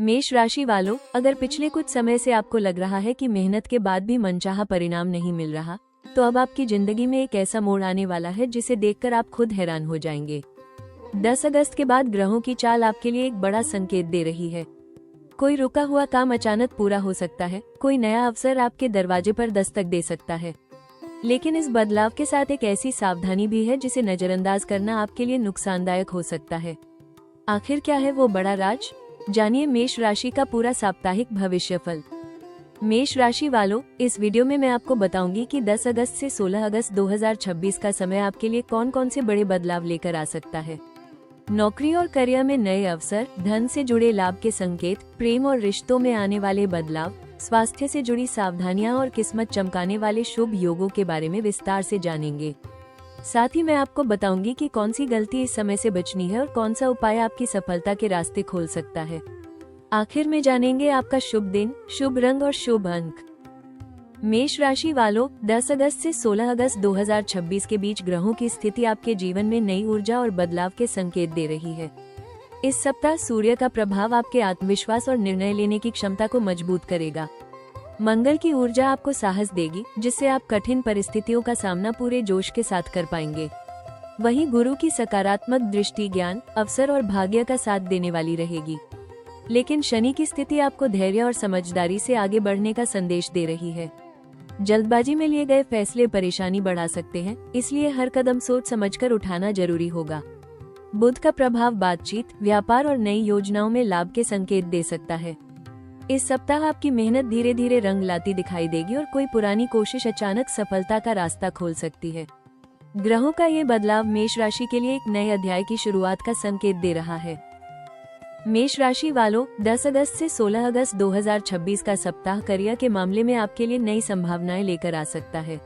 मेष राशि वालों, अगर पिछले कुछ समय से आपको लग रहा है कि मेहनत के बाद भी मनचाहा परिणाम नहीं मिल रहा, तो अब आपकी जिंदगी में एक ऐसा मोड़ आने वाला है जिसे देखकर आप खुद हैरान हो जाएंगे। 10 अगस्त के बाद ग्रहों की चाल आपके लिए एक बड़ा संकेत दे रही है। कोई रुका हुआ काम अचानक पूरा हो सकता है, कोई नया अवसर आपके दरवाजे पर दस्तक दे सकता है। लेकिन इस बदलाव के साथ एक ऐसी सावधानी भी है जिसे नजरअंदाज करना आपके लिए नुकसानदायक हो सकता है। आखिर क्या है वो बड़ा राज? जानिए मेष राशि का पूरा साप्ताहिक भविष्यफल। मेष राशि वालों, इस वीडियो में मैं आपको बताऊंगी कि 10 अगस्त से 16 अगस्त 2026 का समय आपके लिए कौन कौन से बड़े बदलाव लेकर आ सकता है। नौकरी और करियर में नए अवसर, धन से जुड़े लाभ के संकेत, प्रेम और रिश्तों में आने वाले बदलाव, स्वास्थ्य से जुड़ी सावधानियां और किस्मत चमकाने वाले शुभ योगों के बारे में विस्तार से जानेंगे। साथ ही मैं आपको बताऊंगी कि कौन सी गलती इस समय से बचनी है और कौन सा उपाय आपकी सफलता के रास्ते खोल सकता है। आखिर में जानेंगे आपका शुभ दिन, शुभ रंग और शुभ अंक। मेष राशि वालों, 10 अगस्त से 16 अगस्त 2026 के बीच ग्रहों की स्थिति आपके जीवन में नई ऊर्जा और बदलाव के संकेत दे रही है। इस सप्ताह सूर्य का प्रभाव आपके आत्मविश्वास और निर्णय लेने की क्षमता को मजबूत करेगा। मंगल की ऊर्जा आपको साहस देगी, जिससे आप कठिन परिस्थितियों का सामना पूरे जोश के साथ कर पाएंगे। वहीं गुरु की सकारात्मक दृष्टि ज्ञान, अवसर और भाग्य का साथ देने वाली रहेगी। लेकिन शनि की स्थिति आपको धैर्य और समझदारी से आगे बढ़ने का संदेश दे रही है। जल्दबाजी में लिए गए फैसले परेशानी बढ़ा सकते हैं, इसलिए हर कदम सोच समझकर उठाना जरूरी होगा। बुध का प्रभाव बातचीत, व्यापार और नई योजनाओं में लाभ के संकेत दे सकता है। इस सप्ताह आपकी मेहनत धीरे धीरे रंग लाती दिखाई देगी और कोई पुरानी कोशिश अचानक सफलता का रास्ता खोल सकती है। ग्रहों का ये बदलाव मेष राशि के लिए एक नए अध्याय की शुरुआत का संकेत दे रहा है। मेष राशि वालों, 10 अगस्त से 16 अगस्त 2026 का सप्ताह करियर के मामले में आपके लिए नई संभावनाएं लेकर आ सकता है।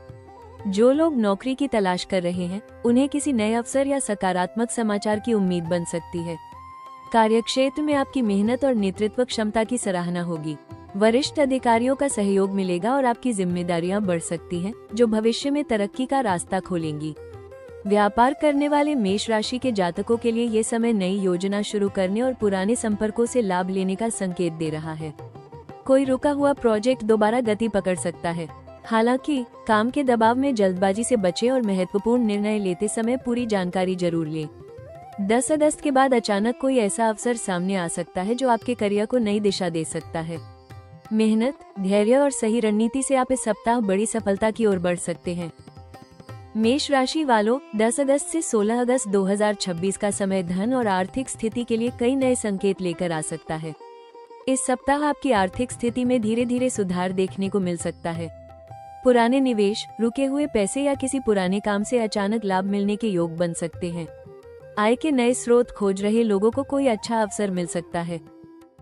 जो लोग नौकरी की तलाश कर रहे हैं, उन्हें किसी नए अवसर या सकारात्मक समाचार की उम्मीद बन सकती है। कार्यक्षेत्र में आपकी मेहनत और नेतृत्व क्षमता की सराहना होगी। वरिष्ठ अधिकारियों का सहयोग मिलेगा और आपकी जिम्मेदारियां बढ़ सकती हैं, जो भविष्य में तरक्की का रास्ता खोलेंगी। व्यापार करने वाले मेष राशि के जातकों के लिए ये समय नई योजना शुरू करने और पुराने संपर्कों से लाभ लेने का संकेत दे रहा है। कोई रुका हुआ प्रोजेक्ट दोबारा गति पकड़ सकता है। हालांकि काम के दबाव में जल्दबाजी से बचें और महत्वपूर्ण निर्णय लेते समय पूरी जानकारी जरूर लें। 10 अगस्त के बाद अचानक कोई ऐसा अवसर सामने आ सकता है जो आपके करियर को नई दिशा दे सकता है। मेहनत, धैर्य और सही रणनीति से आप इस सप्ताह बड़ी सफलता की ओर बढ़ सकते हैं। मेष राशि वालों, 10 अगस्त से 16 अगस्त 2026 का समय धन और आर्थिक स्थिति के लिए कई नए संकेत लेकर आ सकता है। इस सप्ताह आपकी आर्थिक स्थिति में धीरे धीरे सुधार देखने को मिल सकता है। पुराने निवेश, रुके हुए पैसे या किसी पुराने काम से अचानक लाभ मिलने के योग बन सकते हैं। आय के नए स्रोत खोज रहे लोगों को कोई अच्छा अवसर मिल सकता है।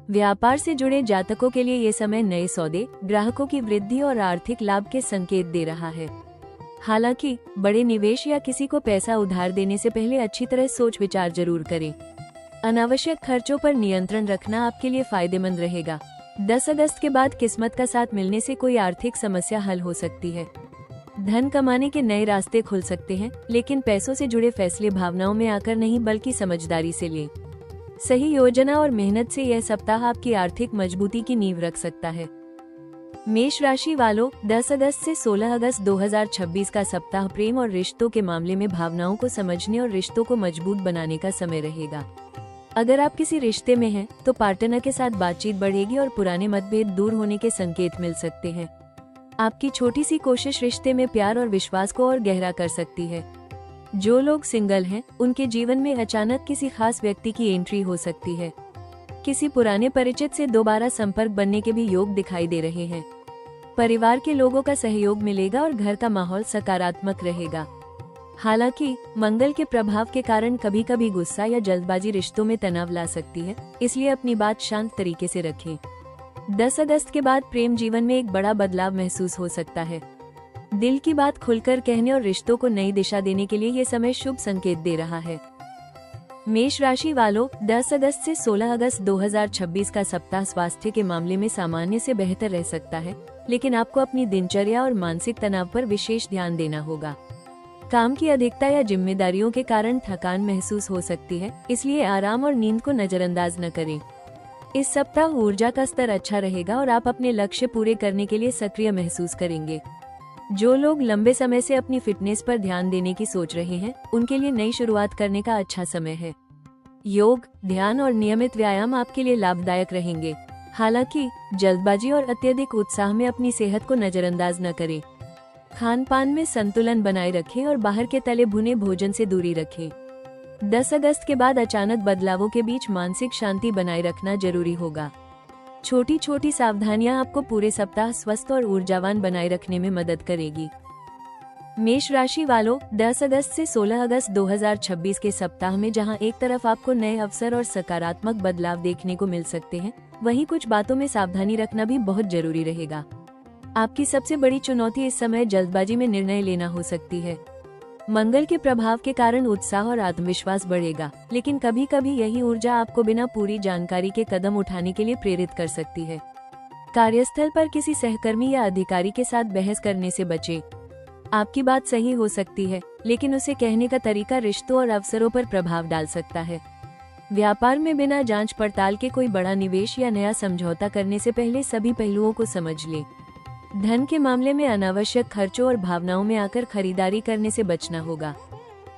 व्यापार से जुड़े जातकों के लिए ये समय नए सौदे, ग्राहकों की वृद्धि और आर्थिक लाभ के संकेत दे रहा है। हालांकि बड़े निवेश या किसी को पैसा उधार देने से पहले अच्छी तरह सोच विचार जरूर करें। अनावश्यक खर्चों पर नियंत्रण रखना आपके लिए फायदेमंद रहेगा। 10 अगस्त के बाद किस्मत का साथ मिलने से कोई आर्थिक समस्या हल हो सकती है। धन कमाने के नए रास्ते खुल सकते हैं, लेकिन पैसों से जुड़े फैसले भावनाओं में आकर नहीं बल्कि समझदारी से लें। सही योजना और मेहनत से यह सप्ताह आपकी आर्थिक मजबूती की नींव रख सकता है। मेष राशि वालों, 10 अगस्त से 16 अगस्त 2026 का सप्ताह प्रेम और रिश्तों के मामले में भावनाओं को समझने और रिश्तों को मजबूत बनाने का समय रहेगा। अगर आप किसी रिश्ते में हैं, तो पार्टनर के साथ बातचीत बढ़ेगी और पुराने मतभेद दूर होने के संकेत मिल सकते हैं। आपकी छोटी सी कोशिश रिश्ते में प्यार और विश्वास को और गहरा कर सकती है। जो लोग सिंगल हैं, उनके जीवन में अचानक किसी खास व्यक्ति की एंट्री हो सकती है। किसी पुराने परिचित से दोबारा संपर्क बनने के भी योग दिखाई दे रहे हैं। परिवार के लोगों का सहयोग मिलेगा और घर का माहौल सकारात्मक रहेगा। हालांकि मंगल के प्रभाव के कारण कभी कभी गुस्सा या जल्दबाजी रिश्तों में तनाव ला सकती है, इसलिए अपनी बात शांत तरीके से रखें। 10 अगस्त के बाद प्रेम जीवन में एक बड़ा बदलाव महसूस हो सकता है। दिल की बात खुलकर कहने और रिश्तों को नई दिशा देने के लिए ये समय शुभ संकेत दे रहा है। मेष राशि वालों, 10 अगस्त से 16 अगस्त 2026 का सप्ताह स्वास्थ्य के मामले में सामान्य से बेहतर रह सकता है, लेकिन आपको अपनी दिनचर्या और मानसिक तनाव पर विशेष ध्यान देना होगा। काम की अधिकता या जिम्मेदारियों के कारण थकान महसूस हो सकती है, इसलिए आराम और नींद को नजरअंदाज न करें। इस सप्ताह ऊर्जा का स्तर अच्छा रहेगा और आप अपने लक्ष्य पूरे करने के लिए सक्रिय महसूस करेंगे। जो लोग लंबे समय से अपनी फिटनेस पर ध्यान देने की सोच रहे हैं, उनके लिए नई शुरुआत करने का अच्छा समय है। योग, ध्यान और नियमित व्यायाम आपके लिए लाभदायक रहेंगे। हालांकि जल्दबाजी और अत्यधिक उत्साह में अपनी सेहत को नजरअंदाज न करें। खान पान में संतुलन बनाए रखें और बाहर के तले भुने भोजन से दूरी रखें। 10 अगस्त के बाद अचानक बदलावों के बीच मानसिक शांति बनाए रखना जरूरी होगा। छोटी छोटी सावधानियां आपको पूरे सप्ताह स्वस्थ और ऊर्जावान बनाए रखने में मदद करेगी। मेष राशि वालों, 10 अगस्त से 16 अगस्त 2026 के सप्ताह में जहां एक तरफ आपको नए अवसर और सकारात्मक बदलाव देखने को मिल सकते हैं, वहीं कुछ बातों में सावधानी रखना भी बहुत जरूरी रहेगा। आपकी सबसे बड़ी चुनौती इस समय जल्दबाजी में निर्णय लेना हो सकती है। मंगल के प्रभाव के कारण उत्साह और आत्मविश्वास बढ़ेगा, लेकिन कभी कभी यही ऊर्जा आपको बिना पूरी जानकारी के कदम उठाने के लिए प्रेरित कर सकती है। कार्यस्थल पर किसी सहकर्मी या अधिकारी के साथ बहस करने से बचें। आपकी बात सही हो सकती है, लेकिन उसे कहने का तरीका रिश्तों और अवसरों पर प्रभाव डाल सकता है। व्यापार में बिना जांच पड़ताल के कोई बड़ा निवेश या नया समझौता करने से पहले सभी पहलुओं को समझ लें। धन के मामले में अनावश्यक खर्चों और भावनाओं में आकर खरीदारी करने से बचना होगा।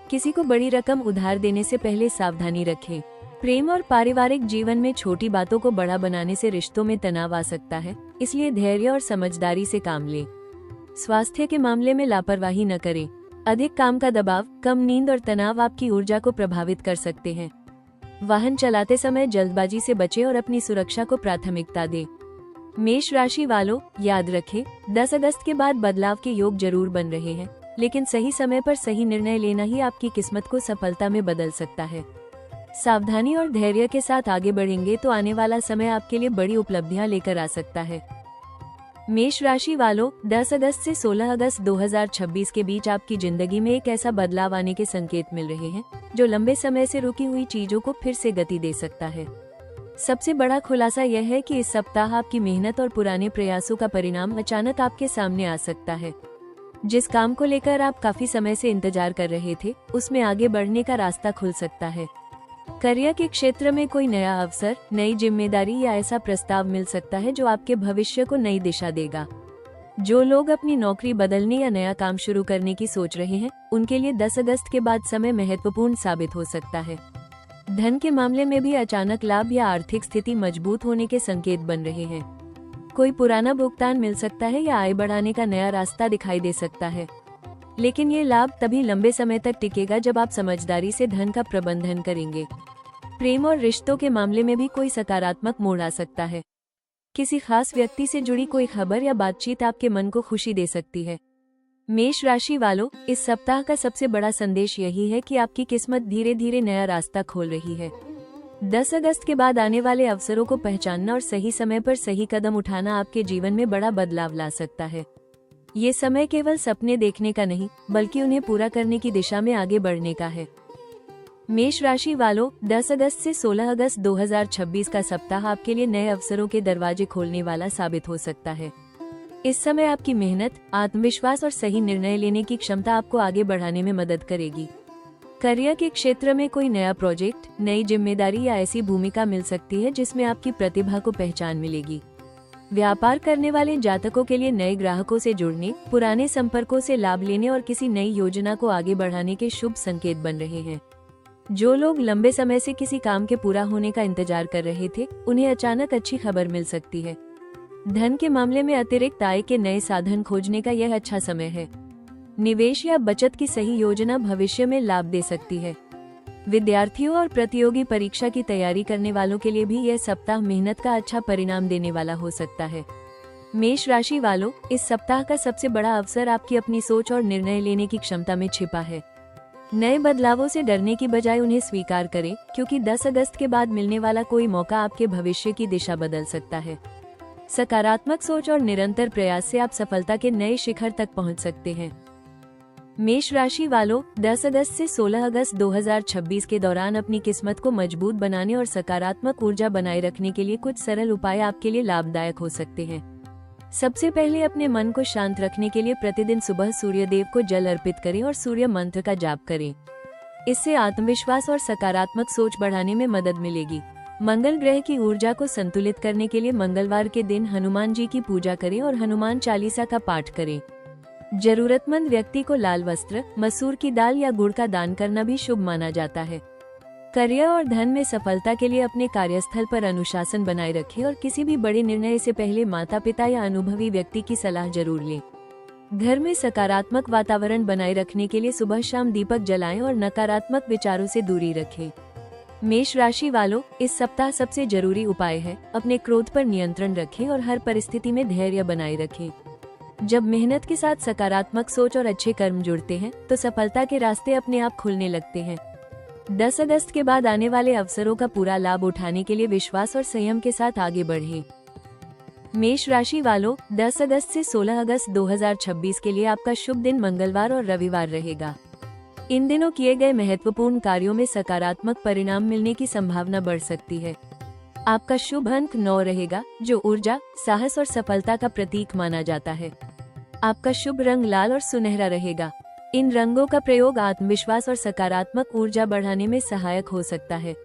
किसी को बड़ी रकम उधार देने से पहले सावधानी रखें। प्रेम और पारिवारिक जीवन में छोटी बातों को बड़ा बनाने से रिश्तों में तनाव आ सकता है, इसलिए धैर्य और समझदारी से काम लें। स्वास्थ्य के मामले में लापरवाही न करें। अधिक काम का दबाव, कम नींद और तनाव आपकी ऊर्जा को प्रभावित कर सकते हैं। वाहन चलाते समय जल्दबाजी से बचें और अपनी सुरक्षा को प्राथमिकता दें। मेष राशि वालों, याद रखें, 10 अगस्त के बाद बदलाव के योग जरूर बन रहे हैं, लेकिन सही समय पर सही निर्णय लेना ही आपकी किस्मत को सफलता में बदल सकता है। सावधानी और धैर्य के साथ आगे बढ़ेंगे तो आने वाला समय आपके लिए बड़ी उपलब्धियां लेकर आ सकता है। मेष राशि वालों, 10 अगस्त से 16 अगस्त 2026 के बीच आपकी जिंदगी में एक ऐसा बदलाव आने के संकेत मिल रहे हैं जो लंबे समय से रुकी हुई चीजों को फिर से गति दे सकता है। सबसे बड़ा खुलासा यह है कि इस सप्ताह आपकी मेहनत और पुराने प्रयासों का परिणाम अचानक आपके सामने आ सकता है। जिस काम को लेकर आप काफी समय से इंतजार कर रहे थे, उसमें आगे बढ़ने का रास्ता खुल सकता है। करियर के क्षेत्र में कोई नया अवसर, नई जिम्मेदारी या ऐसा प्रस्ताव मिल सकता है जो आपके भविष्य को नई दिशा देगा। जो लोग अपनी नौकरी बदलने या नया काम शुरू करने की सोच रहे हैं, उनके लिए 10 अगस्त के बाद समय महत्वपूर्ण साबित हो सकता है। धन के मामले में भी अचानक लाभ या आर्थिक स्थिति मजबूत होने के संकेत बन रहे हैं। कोई पुराना भुगतान मिल सकता है या आय बढ़ाने का नया रास्ता दिखाई दे सकता है, लेकिन ये लाभ तभी लंबे समय तक टिकेगा जब आप समझदारी से धन का प्रबंधन करेंगे। प्रेम और रिश्तों के मामले में भी कोई सकारात्मक मोड़ आ सकता है। किसी खास व्यक्ति से जुड़ी कोई खबर या बातचीत आपके मन को खुशी दे सकती है। मेष राशि वालों, इस सप्ताह का सबसे बड़ा संदेश यही है कि आपकी किस्मत धीरे धीरे नया रास्ता खोल रही है। 10 अगस्त के बाद आने वाले अवसरों को पहचानना और सही समय पर सही कदम उठाना आपके जीवन में बड़ा बदलाव ला सकता है। ये समय केवल सपने देखने का नहीं, बल्कि उन्हें पूरा करने की दिशा में आगे बढ़ने का है। मेष राशि वालों, 10 अगस्त से 16 अगस्त 2026 का सप्ताह आपके लिए नए अवसरों के दरवाजे खोलने वाला साबित हो सकता है। इस समय आपकी मेहनत, आत्मविश्वास और सही निर्णय लेने की क्षमता आपको आगे बढ़ाने में मदद करेगी। करियर के क्षेत्र में कोई नया प्रोजेक्ट, नई जिम्मेदारी या ऐसी भूमिका मिल सकती है जिसमें आपकी प्रतिभा को पहचान मिलेगी। व्यापार करने वाले जातकों के लिए नए ग्राहकों से जुड़ने, पुराने संपर्कों से लाभ लेने और किसी नई योजना को आगे बढ़ाने के शुभ संकेत बन रहे हैं। जो लोग लंबे समय से किसी काम के पूरा होने का इंतजार कर रहे थे, उन्हें अचानक अच्छी खबर मिल सकती है। धन के मामले में अतिरिक्त आय के नए साधन खोजने का यह अच्छा समय है। निवेश या बचत की सही योजना भविष्य में लाभ दे सकती है। विद्यार्थियों और प्रतियोगी परीक्षा की तैयारी करने वालों के लिए भी यह सप्ताह मेहनत का अच्छा परिणाम देने वाला हो सकता है। मेष राशि वालों, इस सप्ताह का सबसे बड़ा अवसर आपकी अपनी सोच और निर्णय लेने की क्षमता में छिपा है। नए बदलावों से डरने की बजाय उन्हें स्वीकार करें, क्योंकि 10 अगस्त के बाद मिलने वाला कोई मौका आपके भविष्य की दिशा बदल सकता है। सकारात्मक सोच और निरंतर प्रयास से आप सफलता के नए शिखर तक पहुंच सकते हैं। मेष राशि वालों, 10 अगस्त से 16 अगस्त 2026 के दौरान अपनी किस्मत को मजबूत बनाने और सकारात्मक ऊर्जा बनाए रखने के लिए कुछ सरल उपाय आपके लिए लाभदायक हो सकते हैं। सबसे पहले अपने मन को शांत रखने के लिए प्रतिदिन सुबह सूर्य देव को जल अर्पित करें और सूर्य मंत्र का जाप करें। इससे आत्मविश्वास और सकारात्मक सोच बढ़ाने में मदद मिलेगी। मंगल ग्रह की ऊर्जा को संतुलित करने के लिए मंगलवार के दिन हनुमान जी की पूजा करें और हनुमान चालीसा का पाठ करें। जरूरतमंद व्यक्ति को लाल वस्त्र, मसूर की दाल या गुड़ का दान करना भी शुभ माना जाता है। करियर और धन में सफलता के लिए अपने कार्यस्थल पर अनुशासन बनाए रखें और किसी भी बड़े निर्णय से पहले माता पिता या अनुभवी व्यक्ति की सलाह जरूर लें। घर में सकारात्मक वातावरण बनाए रखने के लिए सुबह शाम दीपक जलाएं और नकारात्मक विचारों से दूरी रखें। मेष राशि वालों, इस सप्ताह सबसे जरूरी उपाय है अपने क्रोध पर नियंत्रण रखें और हर परिस्थिति में धैर्य बनाए रखें। जब मेहनत के साथ सकारात्मक सोच और अच्छे कर्म जुड़ते हैं तो सफलता के रास्ते अपने आप खुलने लगते हैं। 10 अगस्त के बाद आने वाले अवसरों का पूरा लाभ उठाने के लिए विश्वास और संयम के साथ आगे बढ़ें। मेष राशि वालों, 10 अगस्त से 16 अगस्त 2026 के लिए आपका शुभ दिन मंगलवार और रविवार रहेगा। इन दिनों किए गए महत्वपूर्ण कार्यों में सकारात्मक परिणाम मिलने की संभावना बढ़ सकती है। आपका शुभ अंक 9 रहेगा, जो ऊर्जा, साहस और सफलता का प्रतीक माना जाता है। आपका शुभ रंग लाल और सुनहरा रहेगा। इन रंगों का प्रयोग आत्मविश्वास और सकारात्मक ऊर्जा बढ़ाने में सहायक हो सकता है।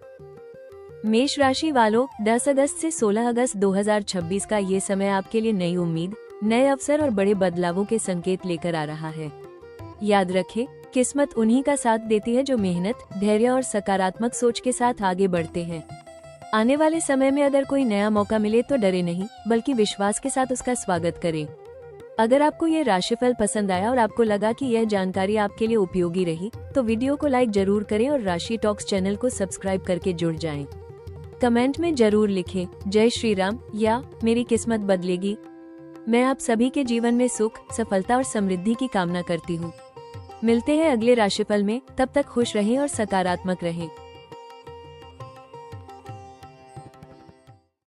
मेष राशि वालों, 10 अगस्त से 16 अगस्त 2026 का ये समय आपके लिए नई उम्मीद, नए अवसर और बड़े बदलावों के संकेत लेकर आ रहा है। याद रखें, किस्मत उन्हीं का साथ देती है जो मेहनत, धैर्य और सकारात्मक सोच के साथ आगे बढ़ते हैं। आने वाले समय में अगर कोई नया मौका मिले तो डरे नहीं, बल्कि विश्वास के साथ उसका स्वागत करें। अगर आपको ये राशिफल पसंद आया और आपको लगा कि यह जानकारी आपके लिए उपयोगी रही, तो वीडियो को लाइक जरूर करें और राशि टॉक्स चैनल को सब्सक्राइब करके जुड़ जाएं। कमेंट में जरूर लिखें जय श्री राम या मेरी किस्मत बदलेगी। मैं आप सभी के जीवन में सुख, सफलता और समृद्धि की कामना करती हूँ। मिलते हैं अगले राशिफल में, तब तक खुश रहें और सकारात्मक रहें।